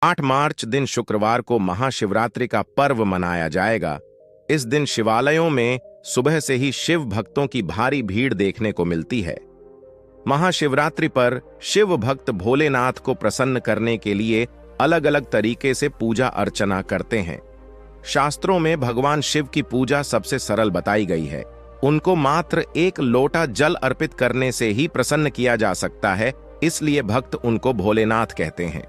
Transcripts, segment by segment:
8 मार्च दिन शुक्रवार को महाशिवरात्रि का पर्व मनाया जाएगा। इस दिन शिवालयों में सुबह से ही शिव भक्तों की भारी भीड़ देखने को मिलती है। महाशिवरात्रि पर शिव भक्त भोलेनाथ को प्रसन्न करने के लिए अलग अलग तरीके से पूजा अर्चना करते हैं। शास्त्रों में भगवान शिव की पूजा सबसे सरल बताई गई है। उनको मात्र 1 लोटा जल अर्पित करने से ही प्रसन्न किया जा सकता है, इसलिए भक्त उनको भोलेनाथ कहते हैं।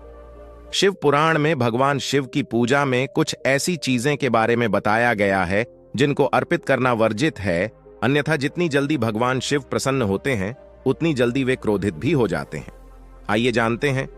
शिव पुराण में भगवान शिव की पूजा में कुछ ऐसी चीजें के बारे में बताया गया है जिनको अर्पित करना वर्जित है, अन्यथा जितनी जल्दी भगवान शिव प्रसन्न होते हैं उतनी जल्दी वे क्रोधित भी हो जाते हैं। आइए जानते हैं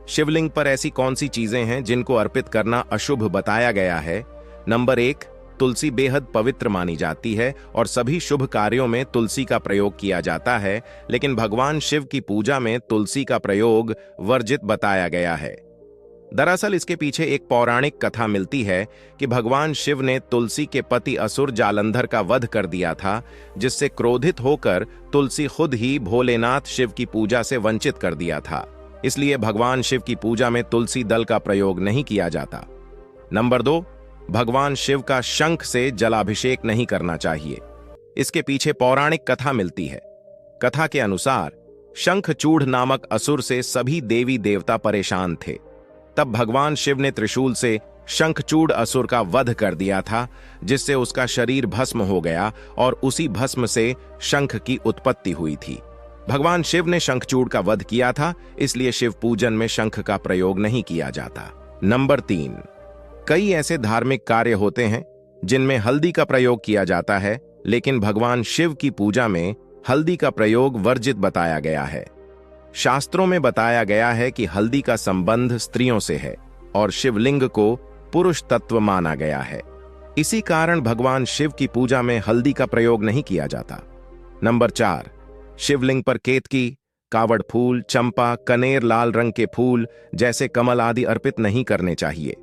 शिवलिंग पर ऐसी कौन सी चीजें हैं जिनको अर्पित करना अशुभ बताया गया है। नंबर 1, तुलसी बेहद पवित्र मानी जाती है और सभी शुभ कार्यों में तुलसी का प्रयोग किया जाता है, लेकिन भगवान शिव की पूजा में तुलसी का प्रयोग वर्जित बताया गया है। दरअसल इसके पीछे एक पौराणिक कथा मिलती है कि भगवान शिव ने तुलसी के पति असुर जालंधर का वध कर दिया था, जिससे क्रोधित होकर तुलसी खुद ही भोलेनाथ शिव की पूजा से वंचित कर दिया था। इसलिए भगवान शिव की पूजा में तुलसी दल का प्रयोग नहीं किया जाता। नंबर 2, भगवान शिव का शंख से जलाभिषेक नहीं करना चाहिए। इसके पीछे पौराणिक कथा मिलती है। कथा के अनुसार शंखचूड़ नामक असुर से सभी देवी देवता परेशान थे। तब भगवान शिव ने त्रिशूल से शंखचूड़ असुर का वध कर दिया था, जिससे उसका शरीर भस्म हो गया और उसी भस्म से शंख की उत्पत्ति हुई थी। भगवान शिव ने शंखचूड़ का वध किया था, इसलिए शिव पूजन में शंख का प्रयोग नहीं किया जाता। नंबर 3, कई ऐसे धार्मिक कार्य होते हैं जिनमें हल्दी का प्रयोग किया जाता है, लेकिन भगवान शिव की पूजा में हल्दी का प्रयोग वर्जित बताया गया है। शास्त्रों में बताया गया है कि हल्दी का संबंध स्त्रियों से है और शिवलिंग को पुरुष तत्व माना गया है। इसी कारण भगवान शिव की पूजा में हल्दी का प्रयोग नहीं किया जाता। नंबर 4, शिवलिंग पर केतकी, कावड़ फूल, चंपा, कनेर, लाल रंग के फूल जैसे कमल आदि अर्पित नहीं करने चाहिए।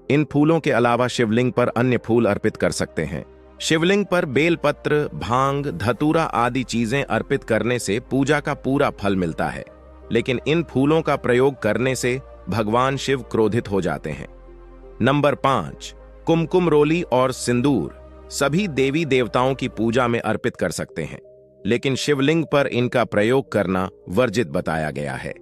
इन फूलों के अलावा शिवलिंग पर अन्य फूल अर्पित कर सकते हैं। शिवलिंग पर बेलपत्र, भांग, धतूरा आदि चीजें अर्पित करने से पूजा का पूरा फल मिलता है, लेकिन इन फूलों का प्रयोग करने से भगवान शिव क्रोधित हो जाते हैं। नंबर 5, कुमकुम रोली और सिंदूर सभी देवी देवताओं की पूजा में अर्पित कर सकते हैं, लेकिन शिवलिंग पर इनका प्रयोग करना वर्जित बताया गया है।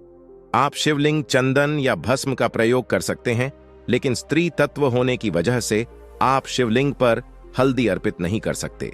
आप शिवलिंग चंदन या भस्म का प्रयोग कर सकते हैं, लेकिन स्त्री तत्व होने की वजह से आप शिवलिंग पर हल्दी अर्पित नहीं कर सकते।